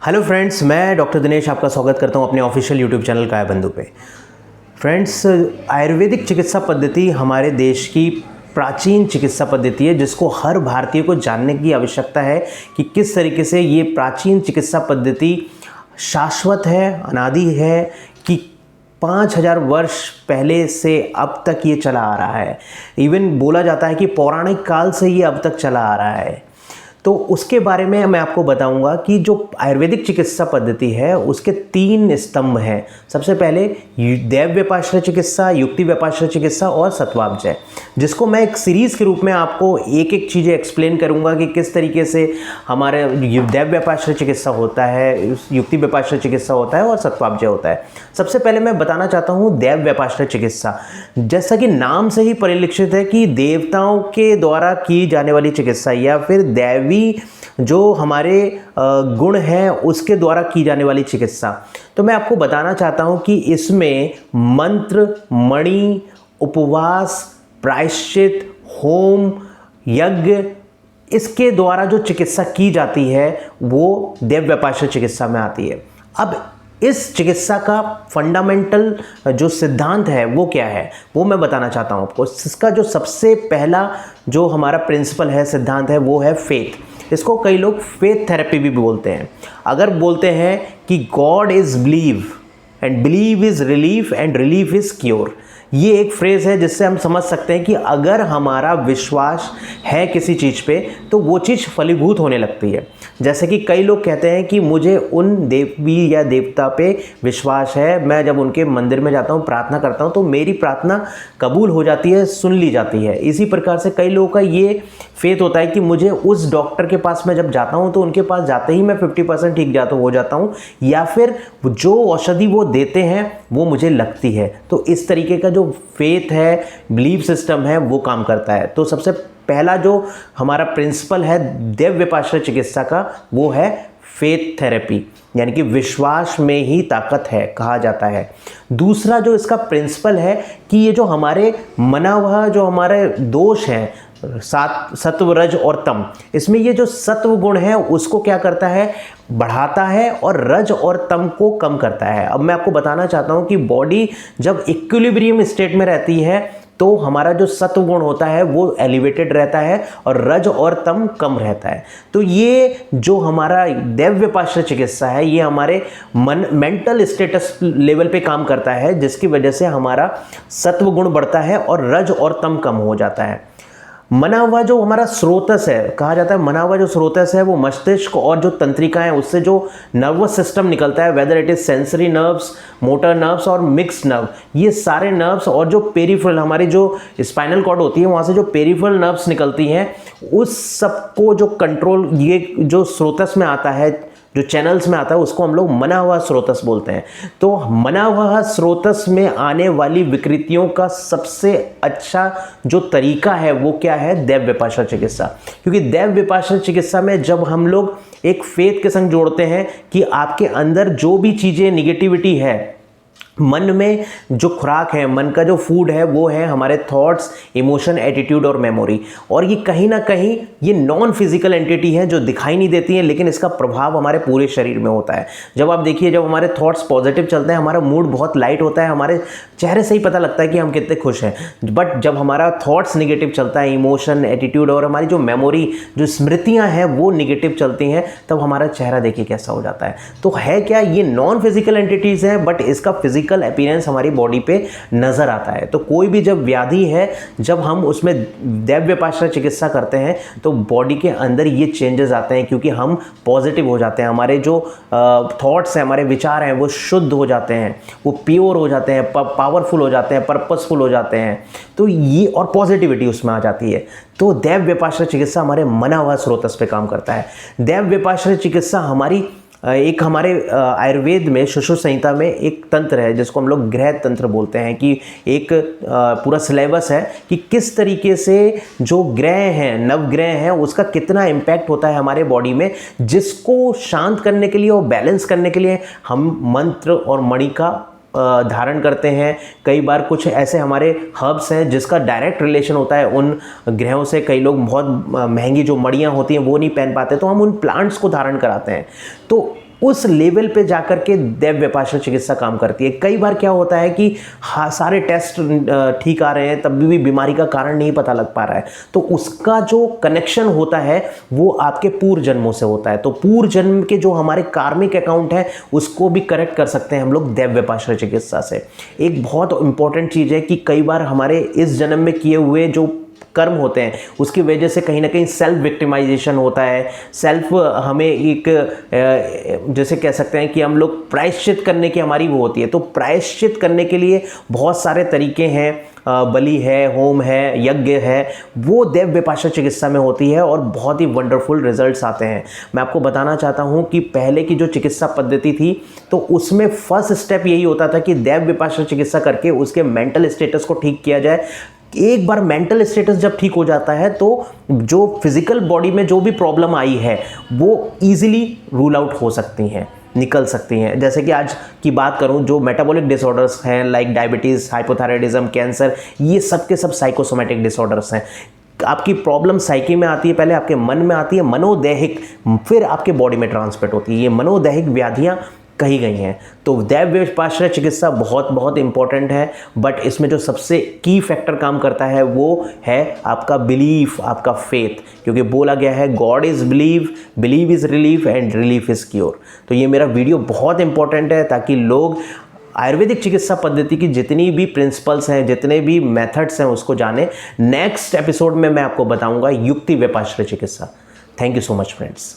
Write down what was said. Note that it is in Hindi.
हेलो फ्रेंड्स, मैं डॉक्टर दिनेश आपका स्वागत करता हूं अपने ऑफिशियल यूट्यूब चैनल कायाबंधु पे। फ्रेंड्स, आयुर्वेदिक चिकित्सा पद्धति हमारे देश की प्राचीन चिकित्सा पद्धति है जिसको हर भारतीय को जानने की आवश्यकता है कि किस तरीके से ये प्राचीन चिकित्सा पद्धति शाश्वत है, अनादि है, कि 5000 वर्ष पहले से अब तक ये चला आ रहा है। इवन बोला जाता है कि पौराणिक काल से ये अब तक चला आ रहा है। तो उसके बारे में मैं आपको बताऊंगा कि जो आयुर्वेदिक चिकित्सा पद्धति है उसके 3 स्तंभ हैं। सबसे पहले दैव व्यापाश्रय चिकित्सा, युक्ति व्यापाश्रय चिकित्सा और सत्वापचय, जिसको मैं एक सीरीज़ के रूप में आपको एक एक चीज़ें एक्सप्लेन करूंगा कि किस तरीके से हमारे दैव व्यापाश्रय चिकित्सा होता है, युक्ति व्यापाश्रय चिकित्सा होता है और सत्वापचय होता है। सबसे पहले मैं बताना चाहता हूँ दैव व्यापाश्रय चिकित्सा। जैसा कि नाम से ही परिलक्षित है कि देवताओं के द्वारा की जाने वाली चिकित्सा या फिर दैवी जो हमारे गुण हैं उसके द्वारा की जाने वाली चिकित्सा। तो मैं आपको बताना चाहता हूं कि इसमें मंत्र, मणि, उपवास, प्रायश्चित, होम, यज्ञ, इसके द्वारा जो चिकित्सा की जाती है वो दैव व्यापाश्रय चिकित्सा में आती है। अब इस चिकित्सा का फंडामेंटल जो सिद्धांत है वो क्या है वो मैं बताना चाहता हूँ आपको। इसका जो सबसे पहला जो हमारा प्रिंसिपल है, सिद्धांत है, वो है फेथ। इसको कई लोग फेथ थेरेपी भी बोलते हैं। अगर बोलते हैं कि God is believe and believe is relief and relief is cure, ये एक फ्रेज़ है जिससे हम समझ सकते हैं कि अगर हमारा विश्वास है किसी चीज़ पे तो वो चीज़ फलीभूत होने लगती है। जैसे कि कई लोग कहते हैं कि मुझे उन देवी या देवता पे विश्वास है, मैं जब उनके मंदिर में जाता हूँ, प्रार्थना करता हूँ तो मेरी प्रार्थना कबूल हो जाती है, सुन ली जाती है। इसी प्रकार से कई लोगों का ये फेथ होता है कि मुझे उस डॉक्टर के पास मैं जब जाता हूँ तो उनके पास जाते ही मैं 50% ठीक हो जाता हूँ, या फिर जो औषधि वो देते हैं वो मुझे लगती है। तो इस तरीके का जो फेथ है, बिलीफ सिस्टम है, वो काम करता है। तो सबसे पहला जो हमारा प्रिंसिपल है दैव व्यापाश्रय चिकित्सा का वो है फेथ थेरेपी, यानी कि विश्वास में ही ताकत है कहा जाता है। दूसरा जो इसका प्रिंसिपल है कि ये जो हमारे मना हुआ जो हमारे दोष हैं, सत्व, रज और तम, इसमें ये जो सत्व गुण है उसको क्या करता है, बढ़ाता है, और रज और तम को कम करता है। अब मैं आपको बताना चाहता हूँ कि बॉडी जब इक्विलिब्रियम स्टेट में रहती है तो हमारा जो सत्व गुण होता है वो एलिवेटेड रहता है और रज और तम कम रहता है। तो ये जो हमारा दैव व्यापाश्रय चिकित्सा है ये हमारे मेंटल स्टेटस लेवल पे काम करता है, जिसकी वजह से हमारा सत्व गुण बढ़ता है और रज और तम कम हो जाता है। मना हुआ जो हमारा स्रोतस है, कहा जाता है मना हुआ जो स्रोतस है वो मस्तिष्क और जो तंत्रिकाएं उससे जो नर्वस सिस्टम निकलता है, whether it is sensory nerves, motor nerves और मिक्स नर्व, ये सारे नर्व्स और जो पेरिफेरल हमारी जो स्पाइनल कॉर्ड होती है वहाँ से जो पेरिफेरल नर्व्स निकलती हैं उस सबको जो कंट्रोल ये जो स्रोतस में आता है, जो चैनल्स में आता है, उसको हम लोग मना हुआ स्रोतस बोलते हैं। तो मना हुआ स्रोतस में आने वाली विकृतियों का सबसे अच्छा जो तरीका है वो क्या है, दैव व्यापाश्रय चिकित्सा। क्योंकि दैव व्यापाश्रय चिकित्सा में जब हम लोग एक फेथ के संग जोड़ते हैं कि आपके अंदर जो भी चीज़ें निगेटिविटी है, मन में जो खुराक है, मन का जो फूड है वो है हमारे थॉट्स, इमोशन, एटीट्यूड और मेमोरी। और ये कहीं ना कहीं ये नॉन फिजिकल एंटिटी है जो दिखाई नहीं देती है, लेकिन इसका प्रभाव हमारे पूरे शरीर में होता है। जब आप देखिए, जब हमारे थॉट्स पॉजिटिव चलते हैं हमारा मूड बहुत लाइट होता है, हमारे चेहरे से ही पता लगता है कि हम कितने खुश हैं। बट जब हमारा थॉट्स निगेटिव चलता है, इमोशन, एटीट्यूड और हमारी जो मेमोरी, जो स्मृतियाँ हैं वो निगेटिव चलती हैं, तब हमारा चेहरा देखिए कैसा हो जाता है। तो है क्या, ये नॉन फिजिकल एंटिटीज़ हैं बट इसका फिजिकल अपीयरेंस हमारी बॉडी पे नजर आता है। तो कोई भी जब व्याधि है, जब हम उसमें दैव व्यापाश्रय चिकित्सा करते हैं तो बॉडी के अंदर ये चेंजेस आते हैं, क्योंकि हम पॉजिटिव हो जाते हैं, हमारे जो थॉट्स हैं, हमारे विचार हैं वो शुद्ध हो जाते हैं, वो प्योर हो जाते हैं, पावरफुल हो जाते हैं, पर्पसफुल हो जाते हैं। तो ये और पॉजिटिविटी उसमें आ जाती है। तो दैव व्यापाश्रय चिकित्सा हमारे मना हुआ स्रोतस पे काम करता है। दैव व्यापाश्रय चिकित्सा हमारी एक हमारे आयुर्वेद में सुश्रुत संहिता में एक तंत्र है जिसको हम लोग ग्रह तंत्र बोलते हैं, कि एक पूरा सिलेबस है कि किस तरीके से जो ग्रह हैं, नवग्रह हैं, उसका कितना इम्पैक्ट होता है हमारे बॉडी में, जिसको शांत करने के लिए और बैलेंस करने के लिए हम मंत्र और मणि का धारण करते हैं। कई बार कुछ ऐसे हमारे हर्ब्स हैं जिसका डायरेक्ट रिलेशन होता है उन ग्रहों से। कई लोग बहुत महंगी जो मड़ियाँ होती हैं वो नहीं पहन पाते, तो हम उन प्लांट्स को धारण कराते हैं। तो उस लेवल पे जाकर के दैव व्यपाश्रय चिकित्सा काम करती है। कई बार क्या होता है कि हाँ सारे टेस्ट ठीक आ रहे हैं, तब भी बीमारी का कारण नहीं पता लग पा रहा है, तो उसका जो कनेक्शन होता है वो आपके पूर्व जन्मों से होता है। तो पूर्व जन्म के जो हमारे कार्मिक अकाउंट है उसको भी करेक्ट कर सकते हैं हम लोग दैव व्यपाश्रय चिकित्सा से। एक बहुत इंपॉर्टेंट चीज़ है कि कई बार हमारे इस जन्म में किए हुए जो कर्म होते हैं उसकी वजह से कहीं ना कहीं सेल्फ विक्टिमाइजेशन होता है, सेल्फ हमें एक जैसे कह सकते हैं कि हम लोग प्रायश्चित करने की हमारी वो होती है। तो प्रायश्चित करने के लिए बहुत सारे तरीके हैं, बलि है, होम है, यज्ञ है, वो दैव व्यपाश्रय चिकित्सा में होती है और बहुत ही वंडरफुल रिजल्ट्स आते हैं। मैं आपको बताना चाहता हूँ कि पहले की जो चिकित्सा पद्धति थी तो उसमें फर्स्ट स्टेप यही होता था कि दैव व्यपाश्रय चिकित्सा करके उसके मेंटल स्टेटस को ठीक किया जाए। एक बार मेंटल स्टेटस जब ठीक हो जाता है तो जो फिजिकल बॉडी में जो भी प्रॉब्लम आई है वो इजीली रूल आउट हो सकती हैं, निकल सकती हैं। जैसे कि आज की बात करूं, जो मेटाबॉलिक डिसऑर्डर्स हैं लाइक डायबिटीज़, हाइपोथायराइडिज्म, कैंसर, ये सब के सब साइकोसोमेटिक डिसऑर्डर्स हैं। आपकी प्रॉब्लम साइकी में आती है, पहले आपके मन में आती है, मनोदैहिक, फिर आपके बॉडी में ट्रांसमिट होती है। ये मनोदैहिक व्याधियाँ कही गई हैं। तो दैव व्यपाश्रय चिकित्सा बहुत बहुत इंपॉर्टेंट है, बट इसमें जो सबसे की फैक्टर काम करता है वो है आपका बिलीफ, आपका फेथ, क्योंकि बोला गया है God is believe, believe is relief and relief is cure. तो ये मेरा वीडियो बहुत इंपॉर्टेंट है ताकि लोग आयुर्वेदिक चिकित्सा पद्धति की जितनी भी प्रिंसिपल्स हैं, जितने भी मेथड्स हैं उसको जाने। नेक्स्ट एपिसोड में मैं आपको बताऊंगा युक्ति व्यपाश्रय चिकित्सा। Thank you so much friends.